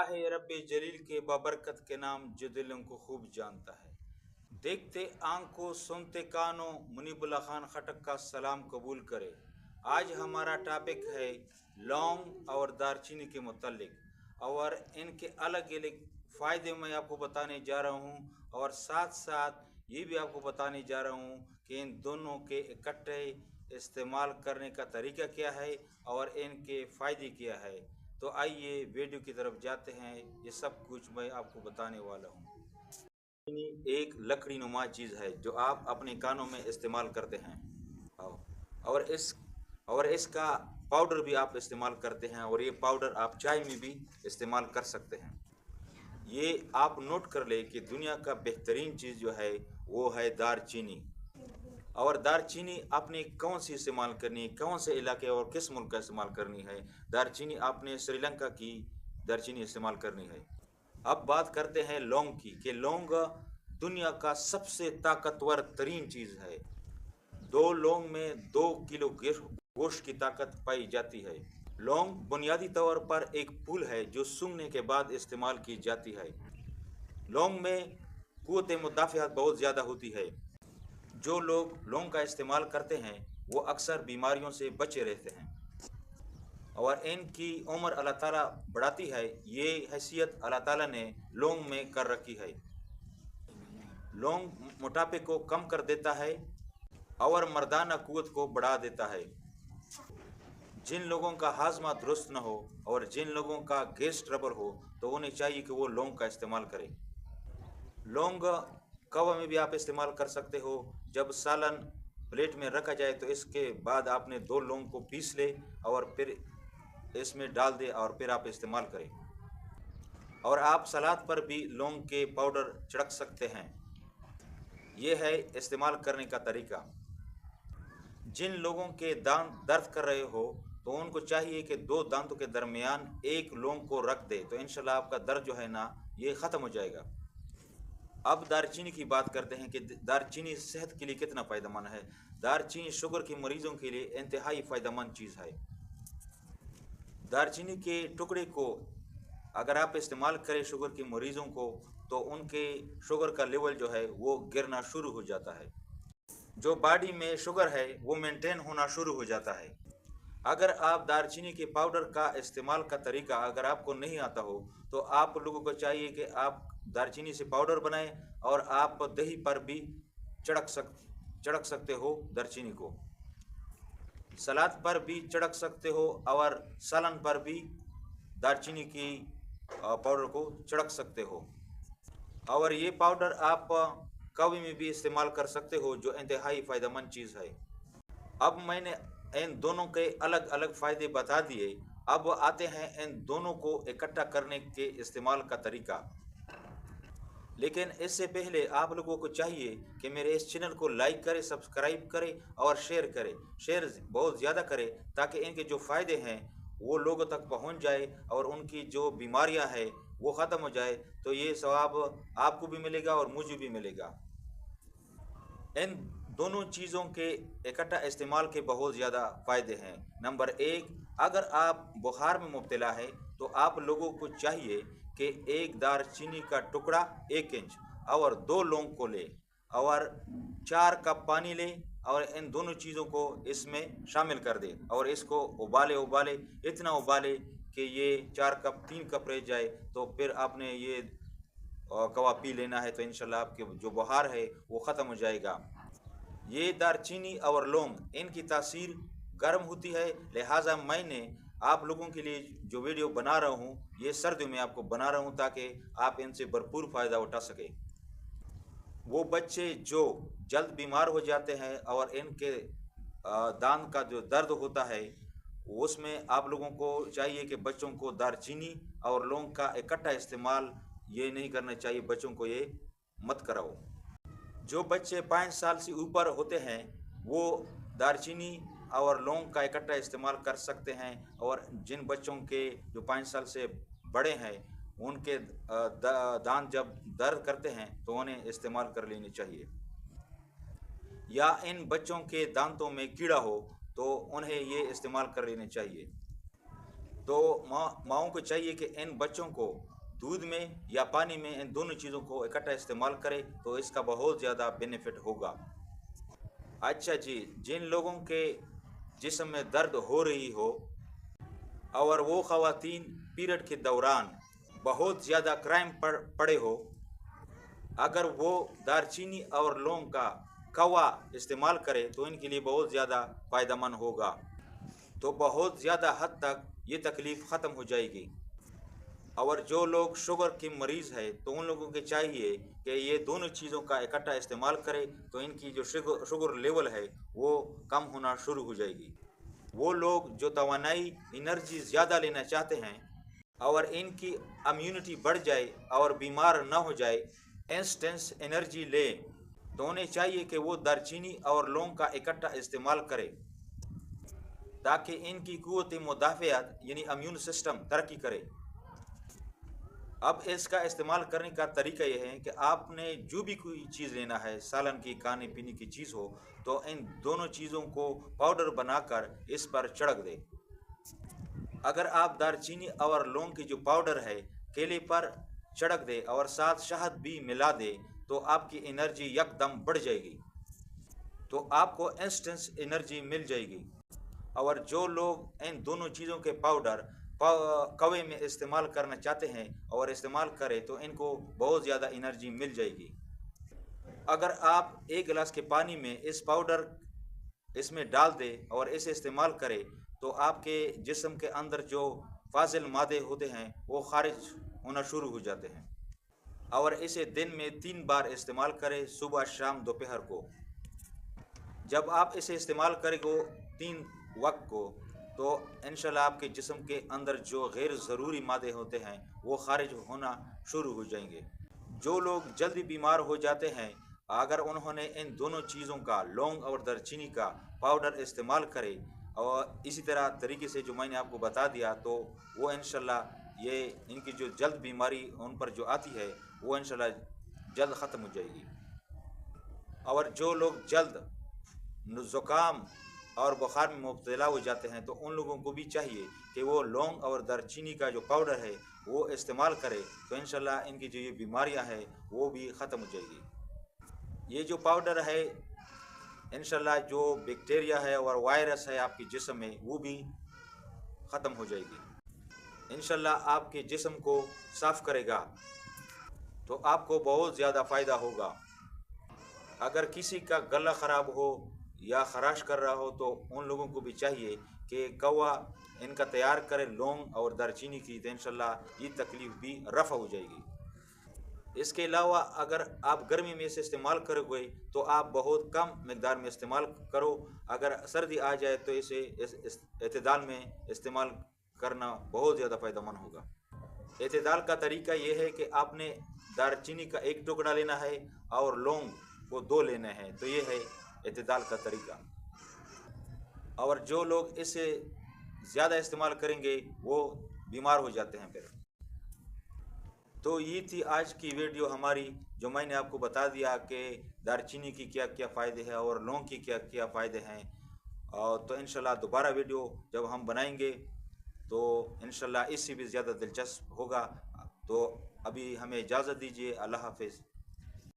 है रब जलील के बाबरकत के नाम जो दिलों को खूब जानता है। देखते आंखों सुनते कानों मुनीबुल्ला खान खटक का सलाम कबूल करे। आज हमारा टॉपिक है लौंग और दारचीनी के मुतल्लिक और इनके अलग अलग फ़ायदे मैं आपको बताने जा रहा हूँ और साथ साथ ये भी आपको बताने जा रहा हूँ कि इन दोनों के इकट्ठे इस्तेमाल करने का तरीका क्या है और इनके फ़ायदे क्या है। तो आइए वीडियो की तरफ जाते हैं। ये सब कुछ मैं आपको बताने वाला हूँ। एक लकड़ी नुमा चीज़ है जो आप अपने कानों में इस्तेमाल करते हैं और इसका पाउडर भी आप इस्तेमाल करते हैं और ये पाउडर आप चाय में भी इस्तेमाल कर सकते हैं। ये आप नोट कर ले कि दुनिया का बेहतरीन चीज़ जो है वो है दारचीनी। और दारचीनी आपने कौन सी इस्तेमाल करनी है, कौन से इलाके और किस मुल्क का इस्तेमाल करनी है। दारचीनी आपने श्रीलंका की दारचीनी इस्तेमाल करनी है। अब बात करते हैं लौंग की कि लौंग दुनिया का सबसे ताकतवर तरीन चीज़ है। 2 लौंग में 2 किलो गोश्त की ताकत पाई जाती है। लौंग बुनियादी तौर पर एक फूल है जो सूंघने के बाद इस्तेमाल की जाती है। लौंग में क़ुव्वत मुदाफ़िअत बहुत ज़्यादा होती है। जो लोग लौंग का इस्तेमाल करते हैं वो अक्सर बीमारियों से बचे रहते हैं और इनकी उम्र अल्लाह ताला बढ़ाती है। ये हैसियत अल्लाह ताला ने लौंग में कर रखी है। लौंग मोटापे को कम कर देता है और मर्दाना क़ुव्वत को बढ़ा देता है। जिन लोगों का हाजमा दुरुस्त न हो और जिन लोगों का गैस ट्रबल हो तो उन्हें चाहिए कि वो लौंग का इस्तेमाल करें। लौंग कवा में भी आप इस्तेमाल कर सकते हो। जब सालन प्लेट में रखा जाए तो इसके बाद आपने 2 लौंग को पीस ले और फिर इसमें डाल दे और फिर आप इस्तेमाल करें। और आप सलाद पर भी लौंग के पाउडर छिड़क सकते हैं। ये है इस्तेमाल करने का तरीका। जिन लोगों के दांत दर्द कर रहे हो तो उनको चाहिए कि 2 दांतों के दरमियान 1 लौंग को रख दे तो इंशाल्लाह आपका दर्द जो है ना ये ख़त्म हो जाएगा। अब दारचीनी की बात करते हैं कि दारचीनी सेहत के लिए कितना फ़ायदेमंद है। दारचीनी शुगर के मरीज़ों के लिए इंतहाई फ़ायदेमंद चीज़ है। दारचीनी के टुकड़े को अगर आप इस्तेमाल करें शुगर के मरीज़ों को तो उनके शुगर का लेवल जो है वो गिरना शुरू हो जाता है। जो बॉडी में शुगर है वो मेंटेन होना शुरू हो जाता है। अगर आप दारचीनी के पाउडर का इस्तेमाल का तरीका अगर आपको नहीं आता हो तो आप लोगों को चाहिए कि आप दारचीनी से पाउडर बनाएं और आप दही पर भी चढ़क सकते हो। दारचीनी को सलाद पर भी चढ़क सकते हो और सालन पर भी दारचीनी की पाउडर को चढ़क सकते हो। और ये पाउडर आप कवी में भी इस्तेमाल कर सकते हो जो इंतहाई फ़ायदेमंद चीज़ है। अब मैंने इन दोनों के अलग अलग फ़ायदे बता दिए। अब आते हैं इन दोनों को इकट्ठा करने के इस्तेमाल का तरीका। लेकिन इससे पहले आप लोगों को चाहिए कि मेरे इस चैनल को लाइक करें, सब्सक्राइब करें और शेयर करें। शेयर बहुत ज़्यादा करें ताकि इनके जो फ़ायदे हैं वो लोगों तक पहुंच जाए और उनकी जो बीमारियां हैं वो ख़त्म हो जाए। तो ये सवाब आपको भी मिलेगा और मुझे भी मिलेगा। इन दोनों चीज़ों के इकट्ठा इस्तेमाल के बहुत ज़्यादा फ़ायदे हैं। नंबर 1, अगर आप बुखार में मुब्तला है तो आप लोगों को चाहिए कि एक दारचीनी का टुकड़ा 1 इंच और 2 लौंग को ले और 4 कप पानी ले और इन दोनों चीज़ों को इसमें शामिल कर दे और इसको उबाले इतना उबाले कि ये 4 कप 3 कप रह जाए। तो फिर आपने ये कवा पी लेना है तो इंशाल्लाह आपके जो बुखार है वो ख़त्म हो जाएगा। ये दारचीनी और लौंग इनकी तासीर गर्म होती है, लिहाजा मैंने आप लोगों के लिए जो वीडियो बना रहा हूँ ये सर्दियों में आपको बना रहा हूँ ताकि आप इनसे भरपूर फ़ायदा उठा सकें। वो बच्चे जो जल्द बीमार हो जाते हैं और इनके दांत का जो दर्द होता है उसमें आप लोगों को चाहिए कि बच्चों को दारचीनी और लौंग का इकट्ठा इस्तेमाल ये नहीं करना चाहिए। बच्चों को ये मत कराओ। जो बच्चे 5 साल से ऊपर होते हैं वो दारचीनी और लौंग का इकट्ठा इस्तेमाल कर सकते हैं और जिन बच्चों के जो 5 साल से बड़े हैं उनके दांत जब दर्द करते हैं तो उन्हें इस्तेमाल कर लेनी चाहिए। या इन बच्चों के दांतों में कीड़ा हो तो उन्हें ये इस्तेमाल कर लेने चाहिए। تو माओं को चाहिए कि इन बच्चों को दूध में या पानी में इन दोनों चीज़ों को इकट्ठा इस्तेमाल करें, तो इसका बहुत ज़्यादा बेनिफिट होगा। अच्छा जी, जिन लोगों के जिस्म में दर्द हो रही हो और वो ख़वातीन पीरियड के दौरान बहुत ज़्यादा क्राइम पड़े हो, अगर वो दारचीनी और लौंग का कवा इस्तेमाल करें तो इनके लिए बहुत ज़्यादा फ़ायदेमंद होगा। तो बहुत ज़्यादा हद तक ये तकलीफ़ ख़त्म हो जाएगी। और जो लोग शुगर के मरीज़ है तो उन लोगों के चाहिए कि ये दोनों चीज़ों का इकट्ठा इस्तेमाल करें, तो इनकी जो शुगर लेवल है वो कम होना शुरू हो जाएगी। वो लोग जो तवानाई एनर्जी ज़्यादा लेना चाहते हैं और इनकी इम्यूनिटी बढ़ जाए और बीमार ना हो जाए, इंस्टेंस एनर्जी ले, तो उन्हें चाहिए कि वो दारचीनी और लौंग का इकट्ठा इस्तेमाल करें ताकि इनकी क़ुव्वत मुदाफ़ियत यानी इम्यून सिस्टम तरक्की करे। अब इसका इस्तेमाल करने का तरीका यह है कि आपने जो भी कोई चीज़ लेना है, सालन की खाने पीने की चीज़ हो, तो इन दोनों चीज़ों को पाउडर बनाकर इस पर छिड़क दे। अगर आप दारचीनी और लौंग की जो पाउडर है केले पर छिड़क दे और साथ शहद भी मिला दे, तो आपकी एनर्जी यकदम बढ़ जाएगी, तो आपको इंस्टेंस एनर्जी मिल जाएगी। और जो लोग इन दोनों चीज़ों के पाउडर कवे में इस्तेमाल करना चाहते हैं और इस्तेमाल करें, तो इनको बहुत ज़्यादा एनर्जी मिल जाएगी। अगर आप एक गिलास के पानी में इस पाउडर इसमें डाल दें और इसे इस्तेमाल करें, तो आपके जिस्म के अंदर जो फाजिल मादे होते हैं वो खारिज होना शुरू हो जाते हैं। और इसे दिन में 3 बार इस्तेमाल करें, सुबह, शाम, दोपहर को। जब आप इसे इस्तेमाल करेंगे 3 वक्त को, तो इंशाल्लाह आपके जिस्म के अंदर जो गैर ज़रूरी मादे होते हैं वो खारिज होना शुरू हो जाएंगे। जो लोग जल्दी बीमार हो जाते हैं, अगर उन्होंने इन दोनों चीज़ों का, लौंग और दारचीनी का पाउडर इस्तेमाल करे और इसी तरह तरीके से जो मैंने आपको बता दिया, तो वो इंशाल्लाह ये इनकी जो जल्द बीमारी उन पर जो आती है वो इंशाल्लाह जल्द ख़त्म हो जाएगी। और जो लोग जल्द ज़ुकाम और बुखार में मुब्तला हो जाते हैं, तो उन लोगों को भी चाहिए कि वो लौंग और दारचीनी का जो पाउडर है वो इस्तेमाल करें, तो इंशाल्लाह इनकी जो ये बीमारियां हैं वो भी ख़त्म हो जाएगी। ये जो पाउडर है इंशाल्लाह जो बैक्टीरिया है और वायरस है आपके जिस्म में वो भी ख़त्म हो जाएगी। इंशाल्लाह आपके जिस्म को साफ़ करेगा, तो आपको बहुत ज़्यादा फ़ायदा होगा। अगर किसी का गला ख़राब हो या ख़राश कर रहा हो, तो उन लोगों को भी चाहिए कि कवा इनका तैयार करें लौंग और दारचीनी की, तो इंशाल्लाह ये तकलीफ़ भी रफ़ा हो जाएगी। इसके अलावा अगर आप गर्मी में इसे इस्तेमाल करोगे तो आप बहुत कम मकदार में इस्तेमाल करो। अगर सर्दी आ जाए तो इसे इस एतदाल में इस्तेमाल करना बहुत ज़्यादा फ़ायदेमंद होगा। एतदाल का तरीका ये है कि आपने दारचीनी का 1 टुकड़ा लेना है और लौंग को 2 लेने हैं, तो ये है एतदाल का तरीका। और जो लोग इसे ज़्यादा इस्तेमाल करेंगे वो बीमार हो जाते हैं फिर। तो ये थी आज की वीडियो हमारी, जो मैंने आपको बता दिया कि दारचीनी की क्या क्या फ़ायदे हैं और लौंग की क्या क्या फ़ायदे हैं। और तो इंशाल्लाह दोबारा वीडियो जब हम बनाएंगे तो इंशाल्लाह इससे भी ज़्यादा दिलचस्प होगा। तो अभी हमें इजाज़त दीजिए। अल्लाह हाफ़िज़।